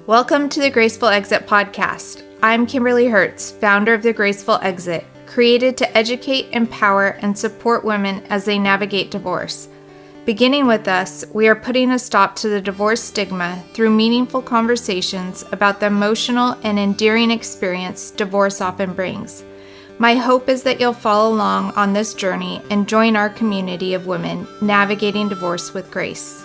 Welcome to the Graceful Exit podcast. I'm Kimberly Hertz, founder of the Graceful Exit, created to educate, empower, and support women as they navigate divorce. Beginning with us, we are putting a stop to the divorce stigma through meaningful conversations about the emotional and endearing experience divorce often brings. My hope is that you'll follow along on this journey and join our community of women navigating divorce with grace.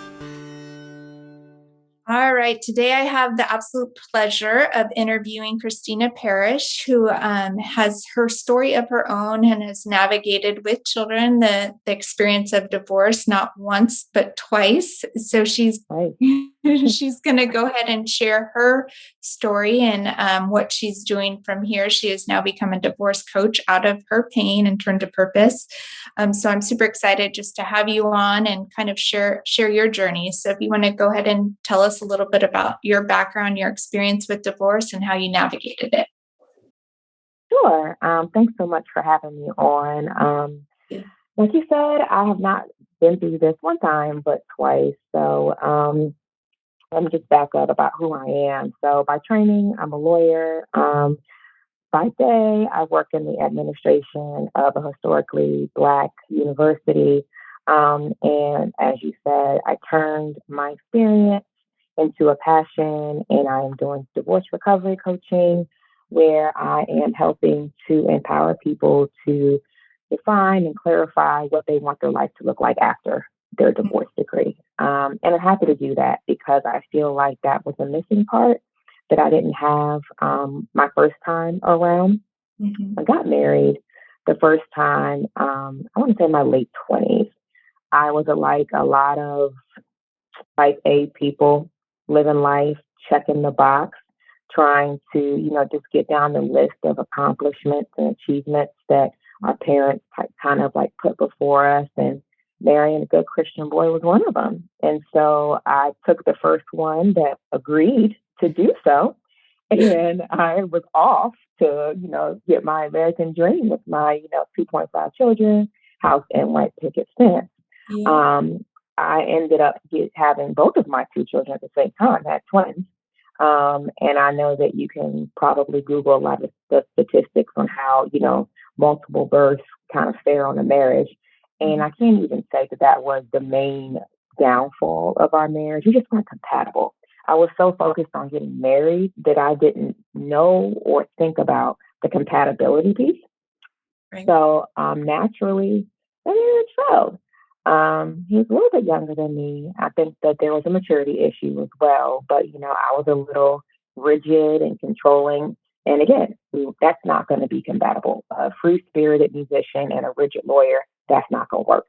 All right, today I have the absolute pleasure of interviewing Christina Parrish, who has her story of her own and has navigated with children the experience of divorce not once but twice. So she's she's going to go ahead and share her story and what she's doing from here. She has now become a divorce coach out of her pain and turned to purpose. So I'm super excited just to have you on and kind of share your journey. So if you want to go ahead and tell us a little bit about your background, your experience with divorce, and how you navigated it. Sure. Thanks so much for having me on. Yeah. Like you said, I have not been through this one time, but twice. So let me just back up about who I am. So by training, I'm a lawyer. By day, I work in the administration of a historically Black university. And as you said, I turned my experience into a passion, and I am doing divorce recovery coaching, where I am helping to empower people to define and clarify what they want their life to look like after their divorce decree. And I'm happy to do that because I feel like that was a missing part that I didn't have my first time around. Mm-hmm. I got married the first time, I want to say in my late 20s. I was like a lot of type A people living life, checking the box, trying to, just get down the list of accomplishments and achievements that our parents kind of like put before us. And marrying a good Christian boy was one of them. And so I took the first one that agreed to do so. And I was off to, get my American dream with my, 2.5 children, house and white picket fence. Yeah. I ended up having both of my two children at the same time, I had twins. And I know that you can probably Google a lot of the statistics on how, multiple births kind of fare on a marriage. And I can't even say that that was the main downfall of our marriage. We just weren't compatible. I was so focused on getting married that I didn't know or think about the compatibility piece. Right. So naturally, the marriage failed. He was a little bit younger than me. I think that there was a maturity issue as well, but I was a little rigid and controlling. And again, that's not going to be compatible. A free spirited musician and a rigid lawyer, that's not going to work.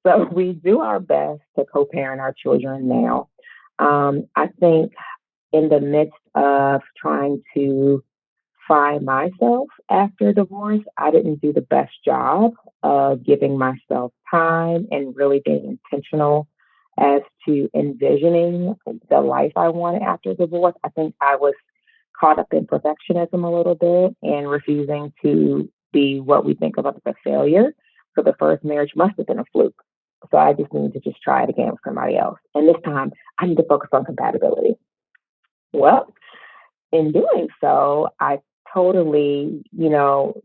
So we do our best to co parent our children now. I think in the midst of trying to find myself after divorce, I didn't do the best job of giving myself time and really being intentional as to envisioning the life I wanted after divorce. I think I was caught up in perfectionism a little bit and refusing to be what we think of as a failure. So the first marriage must have been a fluke. So I just needed to just try it again with somebody else. And this time I need to focus on compatibility. Well, in doing so, I totally,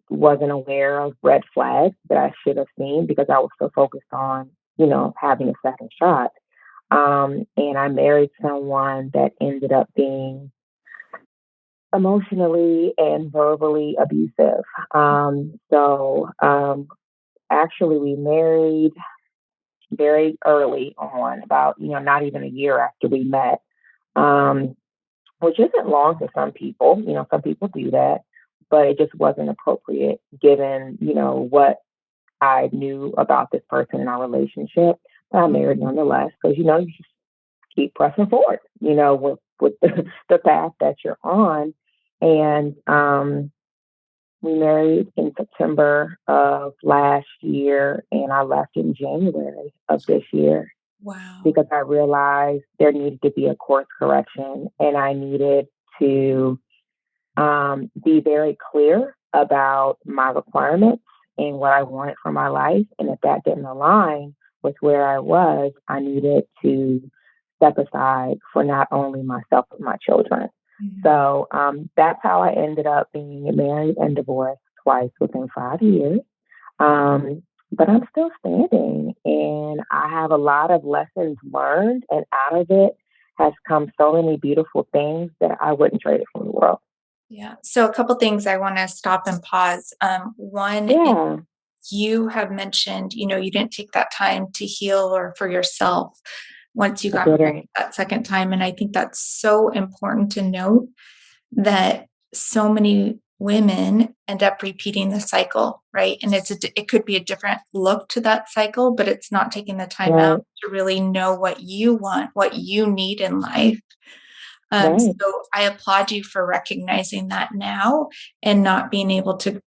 wasn't aware of red flags that I should have seen because I was so focused on, having a second shot. And I married someone that ended up being emotionally and verbally abusive. Actually, we married very early on, about, not even a year after we met. Which isn't long to some people. Some people do that, but it just wasn't appropriate given, what I knew about this person in our relationship. But I married nonetheless because, you just keep pressing forward, with the path that you're on. And we married in September of last year, and I left in January of this year. Wow. Because I realized there needed to be a course correction and I needed to be very clear about my requirements and what I wanted for my life. And if that didn't align with where I was, I needed to step aside for not only myself but my children. Mhm. So that's how I ended up being married and divorced twice within 5 years. Um, but I'm still standing, and I have a lot of lessons learned, and out of it has come so many beautiful things that I wouldn't trade it from the world. Yeah. So a couple things I want to stop and pause. One is Yeah, you have mentioned, you didn't take that time to heal or for yourself once you I got married didn't. that second time. And I think that's so important to note that so many women end up repeating the cycle, right? And it could be a different look to that cycle, but it's not taking the time out Right, to really know what you want, what you need in life. right. So I applaud you for recognizing that now and not being able to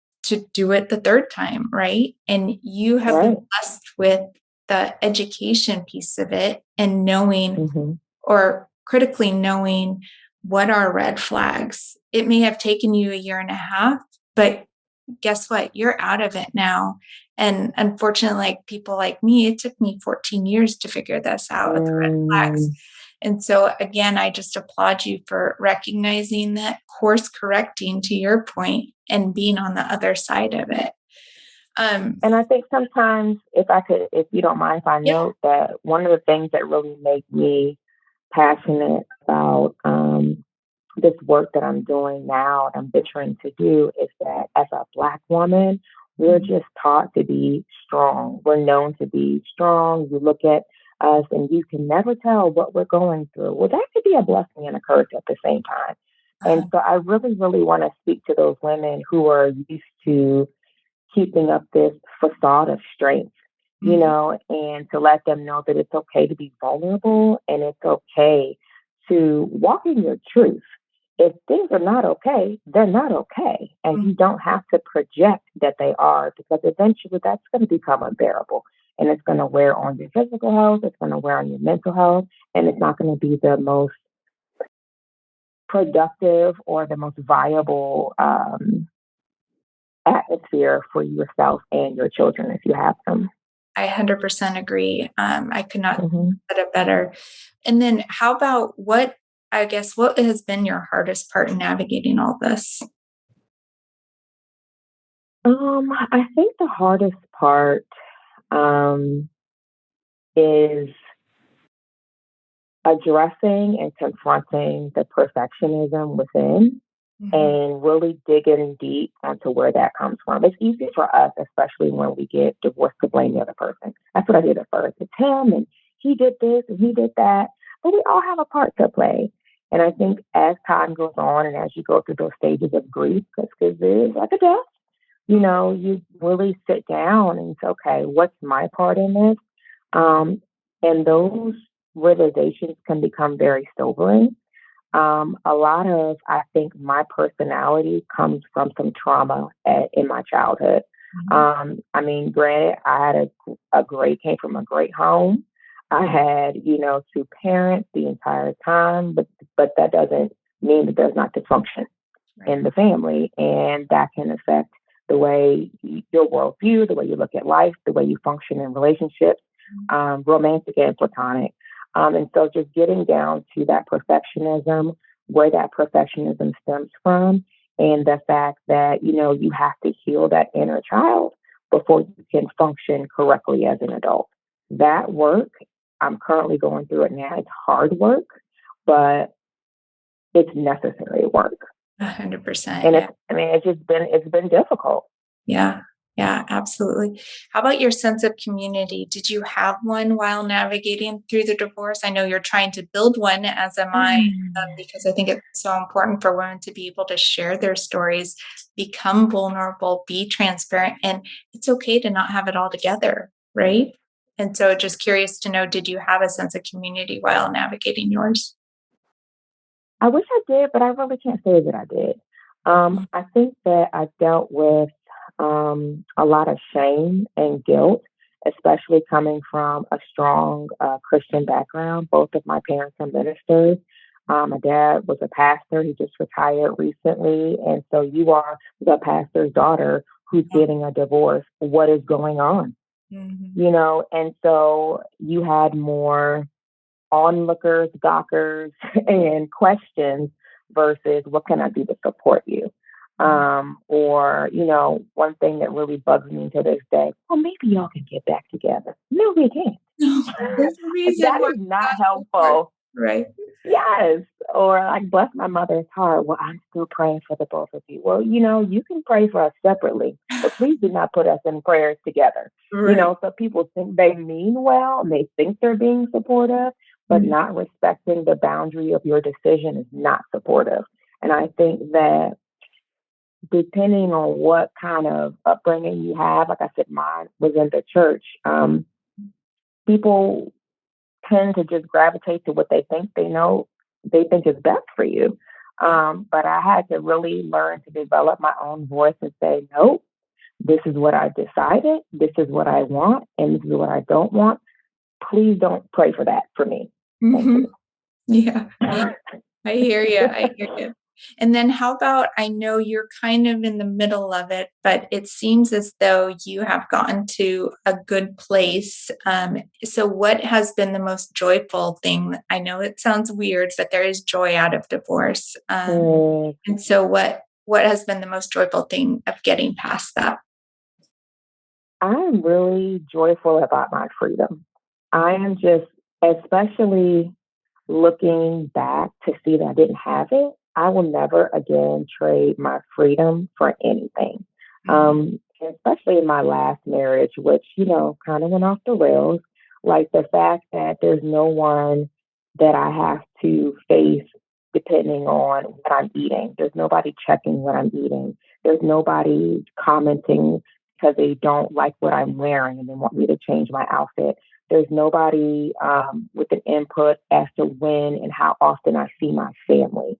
do it the third time, right? And you have been Right. blessed with the education piece of it and knowing Mhm. or critically knowing what are red flags. It may have taken you a year and a half, but guess what? You're out of it now. And unfortunately, like people like me, it took me 14 years to figure this out of the red flags. Mm, And so again, I just applaud you for recognizing that, course correcting to your point and being on the other side of it. Um, and I think sometimes, if you don't mind, if I yeah. note that one of the things that really make me passionate about this work that I'm doing now, and I'm venturing to do, is that as a Black woman, we're Mhm. just taught to be strong. We're known to be strong. You look at us and you can never tell what we're going through. Well, that could be a blessing and a curse at the same time. And Uh-huh. so I really, really want to speak to those women who are used to keeping up this facade of strength, Mhm. and to let them know that it's okay to be vulnerable and it's okay to walk in your truth. If things are not okay, they're not okay. And Mhm. you don't have to project that they are, because eventually that's going to become unbearable. And it's going to wear on your physical health, it's going to wear on your mental health, and it's not going to be the most productive or the most viable atmosphere for yourself and your children if you have them. I 100% agree. I could not Hmm. put it better. And then how about I guess, what has been your hardest part in navigating all this? I think the hardest part um, is addressing and confronting the perfectionism within Mhm. and really digging deep onto where that comes from. It's easy for us, especially when we get divorced, to blame the other person. That's what I did at first. It's him, and he did this and he did that. But we all have a part to play. And I think as time goes on and as you go through those stages of grief, because it is like a death, you really sit down and say, okay, what's my part in this? Um, and those realizations can become very sobering. A lot of, I think, my personality comes from some trauma in my childhood. Mhm. I mean, granted, I had came from a great home. I had, two parents the entire time, but that doesn't mean that there's not dysfunction Right. in the family, and that can affect the way your worldview, the way you look at life, the way you function in relationships, Mhm. romantic and platonic. And so, just getting down to that perfectionism, where that perfectionism stems from, and the fact that you have to heal that inner child before you can function correctly as an adult. That work, I'm currently going through it now. It's hard work, but it's necessary work. 100%. And Yeah. it's been difficult. Yeah. Yeah, absolutely. How about your sense of community? Did you have one while navigating through the divorce? I know you're trying to build one, as am I, Mm. because I think it's so important for women to be able to share their stories, become vulnerable, be transparent, and it's okay to not have it all together, right? And so just curious to know, did you have a sense of community while navigating yours? I wish I did, but I really can't say that I did. I think that I dealt with a lot of shame and guilt, especially coming from a strong Christian background. Both of my parents are ministers. My dad was a pastor. He just retired recently. And so you are the pastor's daughter who's Yeah. getting a divorce. What is going on? Mhm. And so you had more onlookers, gawkers, and questions versus what can I do to support you? Or, one thing that really bugs me to this day, well, maybe y'all can get back together. No, we can't. No, there's a reason That why is not God support. helpful. Right. Yes. Or like bless my mother's heart. Well, I'm still praying for the both of you. Well, you can pray for us separately, but please do not put us in prayers together. Right. So people think they mean well and they think they're being supportive, but Mhm. not respecting the boundary of your decision is not supportive. And I think that depending on what kind of upbringing you have, like I said, mine was in the church. People tend to just gravitate to what they think is best for you. But I had to really learn to develop my own voice and say, nope, this is what I decided, this is what I want, and this is what I don't want. Please don't pray for that for me. Thank Mhm. you. Yeah. I hear you. I hear you. And then how about I know you're kind of in the middle of it, but it seems as though you have gotten to a good place. So what has been the most joyful thing? I know it sounds weird, but there is joy out of divorce. Mm, And so what has been the most joyful thing of getting past that? I'm really joyful about my freedom. I am just, especially looking back to see that I didn't have it, I will never again trade my freedom for anything. Especially in my last marriage, which, kind of went off the rails. Like the fact that there's no one that I have to face depending on what I'm eating. There's nobody checking what I'm eating. There's nobody commenting because they don't like what I'm wearing and they want me to change my outfit. There's nobody with an input as to when and how often I see my family.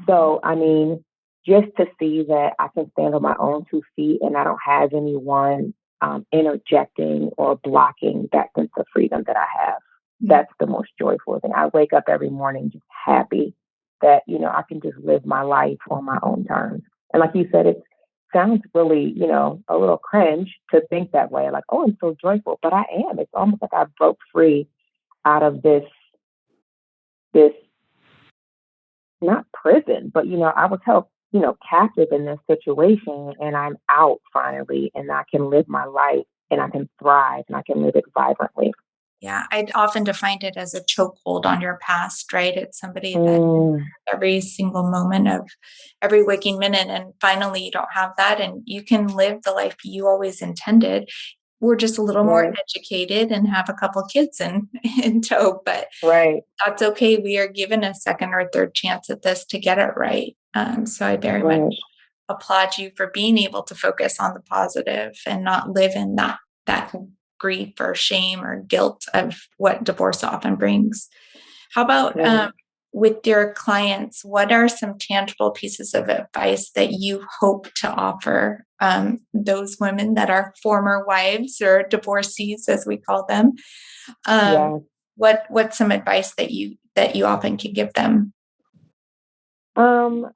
So, I mean, just to see that I can stand on my own 2 feet and I don't have anyone interjecting or blocking that sense of freedom that I have. Mhm. That's the most joyful thing. I wake up every morning just happy that, I can just live my life on my own terms. And like you said, it sounds really, a little cringe to think that way. Like, oh, I'm so joyful, but I am. It's almost like I broke free out of this not prison, but I was held, captive in this situation and I'm out finally and I can live my life and I can thrive and I can live it vibrantly. Yeah, I'd often defined it as a chokehold on your past, right? It's somebody that Mm, every single moment of every waking minute, and finally you don't have that, and you can live the life you always intended. We're just a little more right, educated and have a couple kids in in tow, but right, that's okay. We are given a second or third chance at this to get it right. So I very much right, applaud you for being able to focus on the positive and not live in that grief or shame or guilt of what divorce often brings. How about right. with your clients? What are some tangible pieces of advice that you hope to offer those women that are former wives or divorcees, as we call them? Um, Yeah. what's some advice that you often can give them?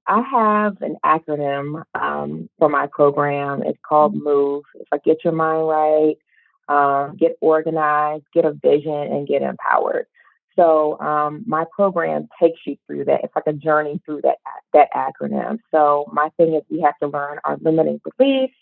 I have an acronym for my program. It's called MOVE. It's like get your mind right, get organized, get a vision, and get empowered. So my program takes you through that. It's like a journey through that acronym. So my thing is we have to learn our limiting beliefs.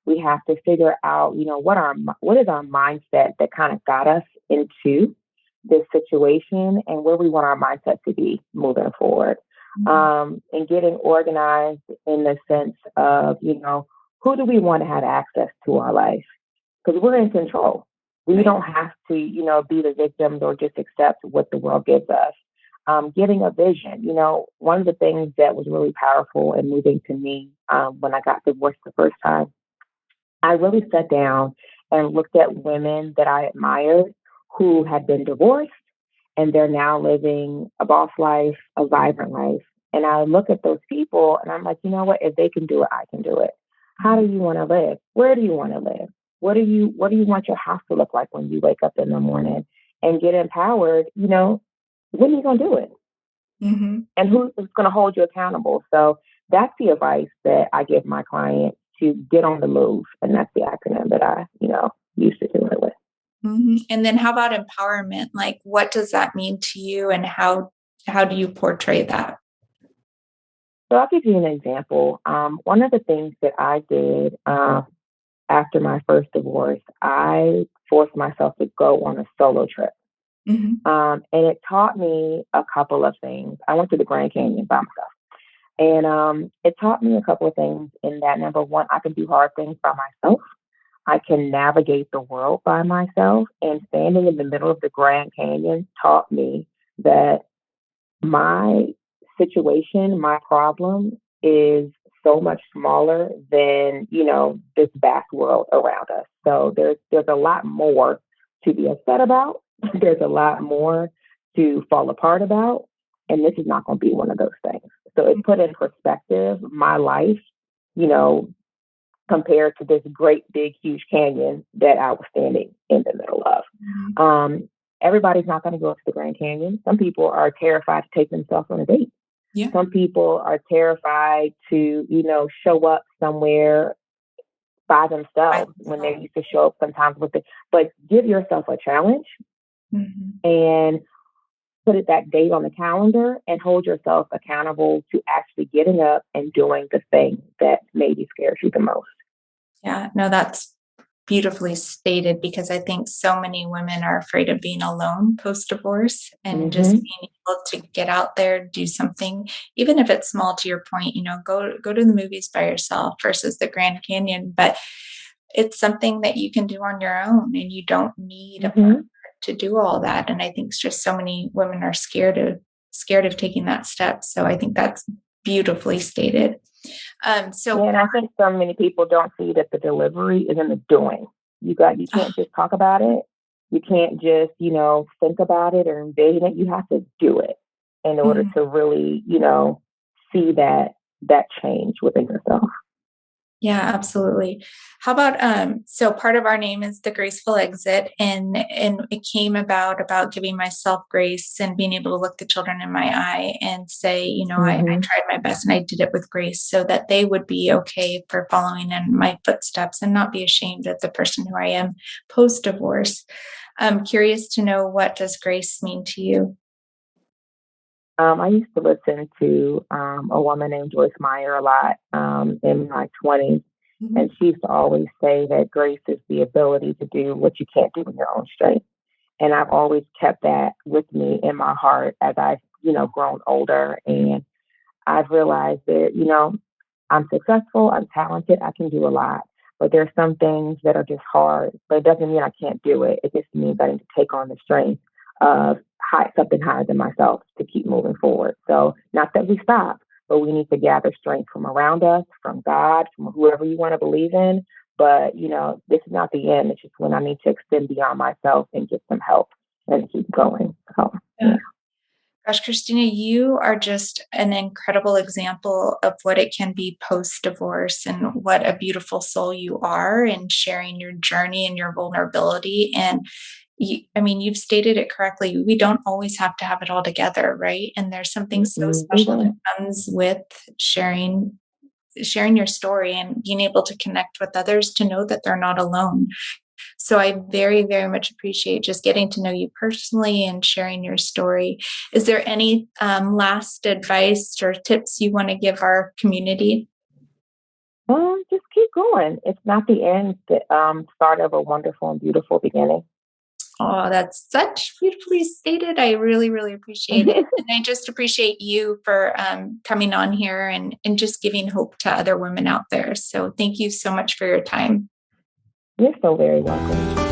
We have to figure out, what is our mindset that kind of got us into this situation and where we want our mindset to be moving forward, Mhm. and getting organized in the sense of, who do we want to have access to our life? Because we're in control. We Right. don't have to, be the victims or just accept what the world gives us. Getting a vision. One of the things that was really powerful and moving to me when I got divorced the first time, I really sat down and looked at women that I admired who had been divorced and they're now living a boss life, a vibrant life. And I look at those people and I'm like, you know what? If they can do it, I can do it. How do Mhm. you want to live? Where do you want to live? What do you want your house to look like when you wake up in the morning and get empowered? When are you gonna do it? Mhm. And who's going to hold you accountable? So that's the advice that I give my clients to get on the move. And that's the acronym that I, used to do it with. And then how about empowerment? Like, what does that mean to you, and how do you portray that? So I'll give you an example. One of the things that I did after my first divorce, I forced myself to go on a solo trip. Mhm. And it taught me a couple of things. I went to the Grand Canyon by myself. And it taught me a couple of things in that number one, I can do hard things by myself. I can navigate the world by myself. And standing in the middle of the Grand Canyon taught me that my situation, my problem is so much smaller than, this vast world around us. So there's a lot more to be upset about. There's a lot more to fall apart about. And this is not going to be one of those things. So it put in perspective my life, you know, compared to this great big huge canyon that I was standing in the middle of. Mhm. Everybody's not going to go to the Grand Canyon. Some people are terrified to take themselves on a date. Yeah. Some people are terrified to, show up somewhere by By themselves when they themselves. used to show up sometimes with it. But give yourself a challenge Mhm. and put it that date on the calendar and hold yourself accountable to actually getting up and doing the thing that maybe scares you the most. Yeah, no, that's beautifully stated, because I think so many women are afraid of being alone post-divorce, and just Hmm. being able to get out there, do something, even if it's small, to your point, go to the movies by yourself versus the Grand Canyon, but it's something that you can do on your own, and you don't need a partner Hmm. to do all that. And I think it's just so many women are scared of taking that step. So I think that's beautifully stated. Yeah, So and I think so many people don't see that the delivery is in the doing. You can't just talk about it. You can't just, think about it or envision it. You have to do it in order mhm. to really, see that change within yourself. Yeah, absolutely. How about so part of our name is the graceful exit, and it came about giving myself grace and being able to look the children in my eye and say, I Hmm. tried my best and I did it with grace, so that they would be okay for following in my footsteps and not be ashamed of the person who I am post divorce. I'm curious to know, what does grace mean to you? I used to listen to a woman named Joyce Meyer a lot in my 20s. Mhm. And she used to always say that grace is the ability to do what you can't do in your own strength. And I've always kept that with me in my heart as I've, grown older. And I've realized that, I'm successful, I'm talented, I can do a lot. But there's some things that are just hard, but it doesn't mean I can't do it. It just means I need to take on the strength of something higher than myself to keep moving forward. So, not that we stop, but we need to gather strength from around us, from God, from whoever you want to believe in. But, this is not the end. It's just when I need to extend beyond myself and get some help and keep going. So, yeah. Gosh, Christina, you are just an incredible example of what it can be post divorce, and what a beautiful soul you are in sharing your journey and your vulnerability. And I mean, you've stated it correctly. We don't always have to have it all together, right? And there's something so Mm-mm, we special that don't. comes with sharing your story and being able to connect with others, to know that they're not alone. So I very, very much appreciate just getting to know you personally and sharing your story. Is there any last advice or tips you want to give our community? Just keep going. It's not the end, the start of a wonderful and beautiful beginning. Oh, that's such beautifully stated. I really, really appreciate it. And I just appreciate you for coming on here, and just giving hope to other women out there. So thank you so much for your time. You're so very welcome.